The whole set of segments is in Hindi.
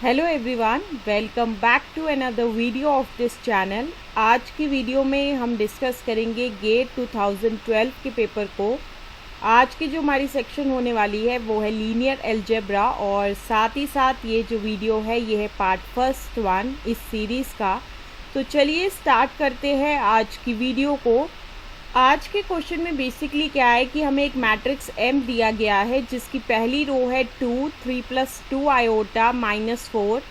Hello everyone, welcome back to another video of this channel. आज की वीडियो में हम डिस्कस करेंगे गेट 2012 के पेपर को। आज की जो हमारी सेक्शन होने वाली है वो है लीनियर अलजेब्रा, और साथ ही साथ ये जो वीडियो है ये है पार्ट फर्स्ट वन इस सीरीज़ का। तो चलिए स्टार्ट करते हैं आज की वीडियो को। आज के क्वेश्चन में बेसिकली क्या है कि हमें एक मैट्रिक्स M दिया गया है जिसकी पहली रो है 2 3 + 2 आयोटा -4,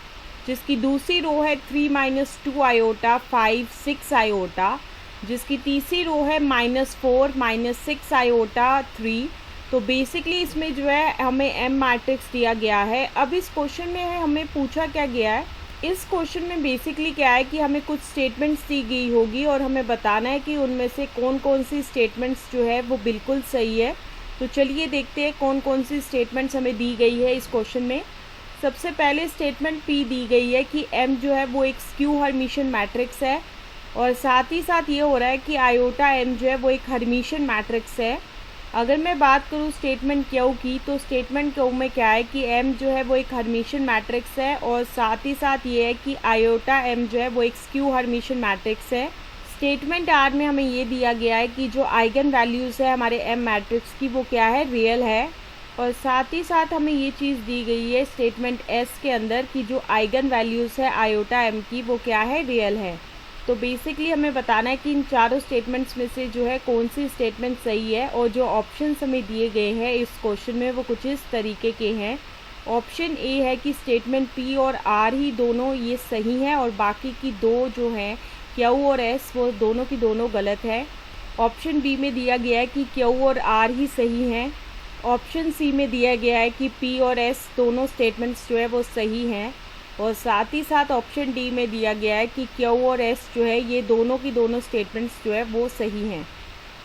जिसकी दूसरी रो है 3 - 2 आयोटा 5 6 आयोटा, जिसकी तीसरी रो है -4 - 6 आयोटा 3। तो बेसिकली इसमें जो है हमें M मैट्रिक्स दिया गया है। अब इस क्वेश्चन में है हमें पूछा क्या गया है, इस क्वेश्चन में बेसिकली क्या है कि हमें कुछ स्टेटमेंट्स दी गई होगी और हमें बताना है कि उनमें से कौन कौन सी स्टेटमेंट्स जो है वो बिल्कुल सही है। तो चलिए देखते हैं कौन कौन सी स्टेटमेंट्स हमें दी गई है इस क्वेश्चन में। सबसे पहले स्टेटमेंट P दी गई है कि M जो है वो एक स्क्यू हर्मिशन मैट्रिक्स है, और साथ ही साथ ये हो रहा है कि आयोटा M जो है वो एक हर्मिशन मैट्रिक्स है। अगर मैं बात करूँ स्टेटमेंट Q की, तो स्टेटमेंट Q में क्या है कि M जो है वो एक हर्मिशन मैट्रिक्स है, और साथ ही साथ ये है कि आयोटा M जो है वो एक स्क्यू हर्मिशन मैट्रिक्स है। स्टेटमेंट R में हमें ये दिया गया है कि जो आइगन वैल्यूज़ है हमारे M मैट्रिक्स की वो क्या है, रियल है। और साथ ही साथ हमें ये चीज़ दी गई है स्टेटमेंट S के अंदर कि जो आइगन वैल्यूज़ है आयोटा M की वो क्या है, रियल है। तो बेसिकली हमें बताना है कि इन चारों स्टेटमेंट्स में से जो है कौन सी स्टेटमेंट सही है। और जो ऑप्शंस हमें दिए गए हैं इस क्वेश्चन में वो कुछ इस तरीके के हैं। ऑप्शन ए है कि स्टेटमेंट P और R ही दोनों ये सही हैं, और बाकी की दो जो हैं Q और S वो दोनों की दोनों गलत है। ऑप्शन बी में दिया गया है कि Q और R ही सही हैं। ऑप्शन सी में दिया गया है कि P और S दोनों स्टेटमेंट्स जो है वो सही हैं। और साथ ही साथ ऑप्शन डी में दिया गया है कि Q और S जो है ये दोनों की दोनों स्टेटमेंट्स जो है वो सही हैं।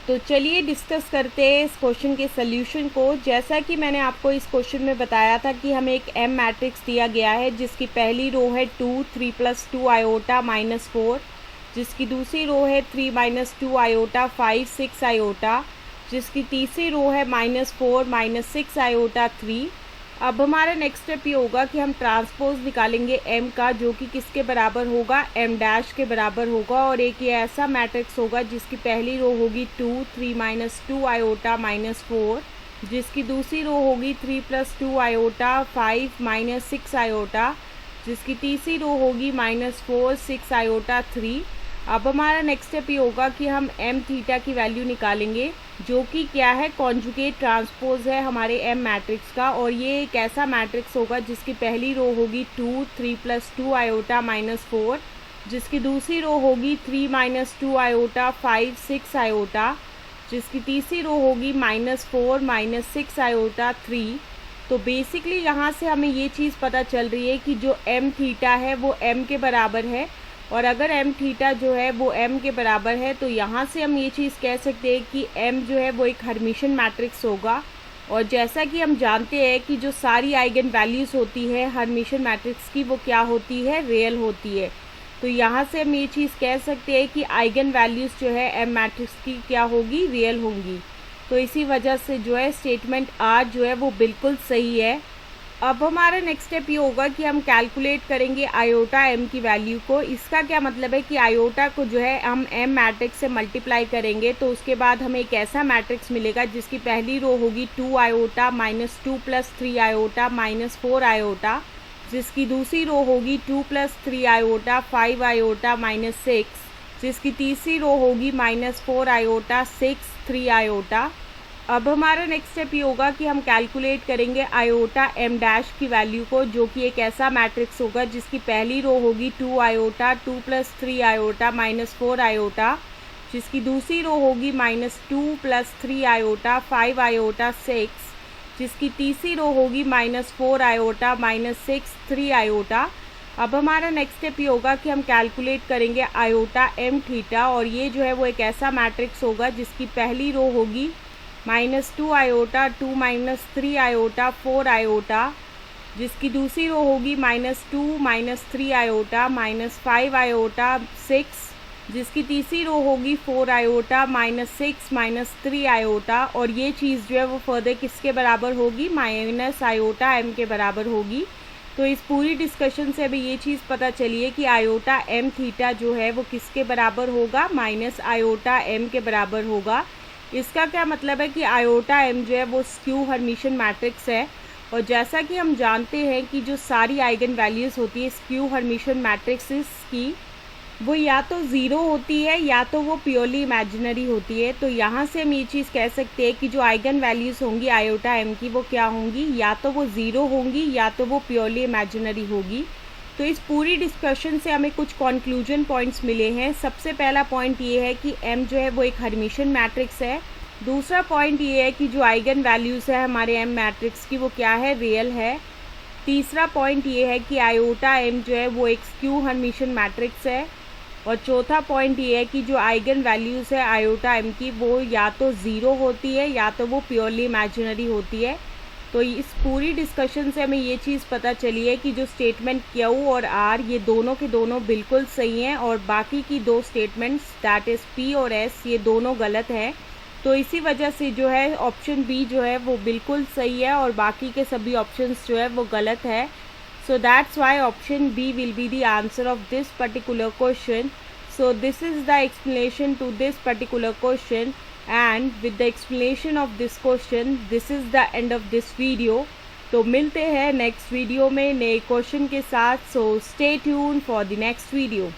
तो चलिए डिस्कस करते हैं इस क्वेश्चन के सल्यूशन को। जैसा कि मैंने आपको इस क्वेश्चन में बताया था कि हमें एक M मैट्रिक्स दिया गया है जिसकी पहली रो है 2 3 + 2 आयोटा -4, जिसकी दूसरी रो है 3 - 2 आयोटा 5 6 आयोटा, जिसकी तीसरी रो है -4 - 6 आयोटा 3। अब हमारा नेक्स्ट स्टेप ये होगा कि हम ट्रांसपोज निकालेंगे M का, जो कि किसके बराबर होगा, M' के बराबर होगा। और एक ये ऐसा मैट्रिक्स होगा जिसकी पहली रो होगी 2 3 - 2 आयोटा -4, जिसकी दूसरी रो होगी 3 + 2 आयोटा 5 - 6 आयोटा, जिसकी तीसरी रो होगी -4 6 आयोटा 3। अब हमारा नेक्स्ट स्टेप ये होगा कि हम M थीटा की वैल्यू निकालेंगे, जो कि क्या है, कॉन्जुगेट ट्रांसपोज है हमारे M मैट्रिक्स का। और ये एक ऐसा मैट्रिक्स होगा जिसकी पहली रो होगी 2 3 + 2 आयोटा -4, जिसकी दूसरी रो होगी 3 - 2 आयोटा 5 6 आयोटा, जिसकी तीसरी रो होगी -4 - 6 आयोटा 3। तो बेसिकली यहाँ से हमें ये चीज़ पता चल रही है कि जो M थीटा है वो M के बराबर है। और अगर M थीटा जो है वो M के बराबर है तो यहाँ से हम ये चीज़ कह सकते हैं कि M जो है वो एक हर्मिशन मैट्रिक्स होगा। और जैसा कि हम जानते हैं कि जो सारी आइगन वैल्यूज़ होती है हर्मिशन मैट्रिक्स की वो क्या होती है, रियल होती है। तो यहाँ से हम ये चीज़ कह सकते हैं कि आइगन वैल्यूज़ जो है M मैट्रिक्स की क्या होगी, रियल होंगी। तो इसी वजह से जो है स्टेटमेंट R जो है वो बिल्कुल सही है। अब हमारा नेक्स्ट स्टेप ये होगा कि हम कैलकुलेट करेंगे आयोटा M की वैल्यू को। इसका क्या मतलब है कि आयोटा को जो है हम M मैट्रिक्स से मल्टीप्लाई करेंगे, तो उसके बाद हमें एक ऐसा मैट्रिक्स मिलेगा जिसकी पहली रो होगी 2 आयोटा -2 + 3 आयोटा -4 आयोटा, जिसकी दूसरी रो होगी 2 + 3 आयोटा 5 आयोटा -6, जिसकी तीसरी रो होगी -4 आयोटा 6 3 आयोटा। अब हमारा नेक्स्ट स्टेप ये होगा कि हम कैलकुलेट करेंगे आयोटा M' की वैल्यू को, जो कि एक ऐसा मैट्रिक्स होगा जिसकी पहली रो होगी 2 आयोटा 2 + 3 आयोटा -4 आयोटा, जिसकी दूसरी रो होगी -2 + 3 आयोटा 5 आयोटा 6, जिसकी तीसरी रो होगी -4 आयोटा -6 3 आयोटा। अब हमारा नेक्स्ट स्टेप ये होगा कि हम कैलकुलेट करेंगे आयोटा M थीटा, और ये जो है वो एक ऐसा मैट्रिक्स होगा जिसकी पहली रो होगी -2 आयोटा 2 - 3 आयोटा 4 आयोटा, जिसकी दूसरी रो होगी -2 - 3 आयोटा -5 आयोटा 6, जिसकी तीसरी रो होगी 4 आयोटा -6 - 3 आयोटा। और ये चीज़ जो है वो फर्दर किसके बराबर होगी, -आयोटा M के बराबर होगी। तो इस पूरी डिस्कशन से हमें ये चीज़ पता चली है कि आयोटा एम थीटा जो है वो किसके बराबर होगा, माइनस आयोटा एम के बराबर होगा। इसका क्या मतलब है कि आयोटा एम जो है वो स्क्यू हर्मिशन मैट्रिक्स है, और जैसा कि हम जानते हैं कि जो सारी आइगन वैल्यूज़ होती है स्क्यू हर्मिशन मैट्रिक्स की, वो या तो ज़ीरो होती है या तो वो प्योरली इमेजिनरी होती है। तो यहाँ से हम ये चीज़ कह सकते हैं कि जो आइगन वैल्यूज़ होंगी आयोटा एम की वो क्या होंगी, या तो वो ज़ीरो होंगी या तो वो प्योरली इमेजिनरी होगी। तो इस पूरी डिस्कशन से हमें कुछ कंक्लूजन पॉइंट्स मिले हैं। सबसे पहला पॉइंट ये है कि एम जो है वो एक हर्मिशन मैट्रिक्स है। दूसरा पॉइंट ये है कि जो आइगन वैल्यूज़ है हमारे एम मैट्रिक्स की वो क्या है, रियल है। तीसरा पॉइंट ये है कि आयोटा एम जो है वो एक स्क्यू हर्मिशन मैट्रिक्स है। और चौथा पॉइंट ये है कि जो आइगन वैल्यूज़ है आयोटा एम की वो या तो ज़ीरो होती है या तो वो प्योरली इमेजिनरी होती है। तो इस पूरी डिस्कशन से हमें ये चीज़ पता चली है कि जो स्टेटमेंट क्यू और आर ये दोनों के दोनों बिल्कुल सही हैं, और बाकी की दो स्टेटमेंट्स दैट इज़ पी और एस ये दोनों गलत हैं। तो इसी वजह से जो है ऑप्शन बी जो है वो बिल्कुल सही है और बाकी के सभी ऑप्शंस जो है वो गलत है। So that's why option B will be the answer of this particular question. So this is the explanation to this particular question, and with the explanation of this question, this is the end of this video. तो मिलते हैं नेक्स्ट वीडियो में नए क्वेश्चन के साथ. So stay tuned for the next video.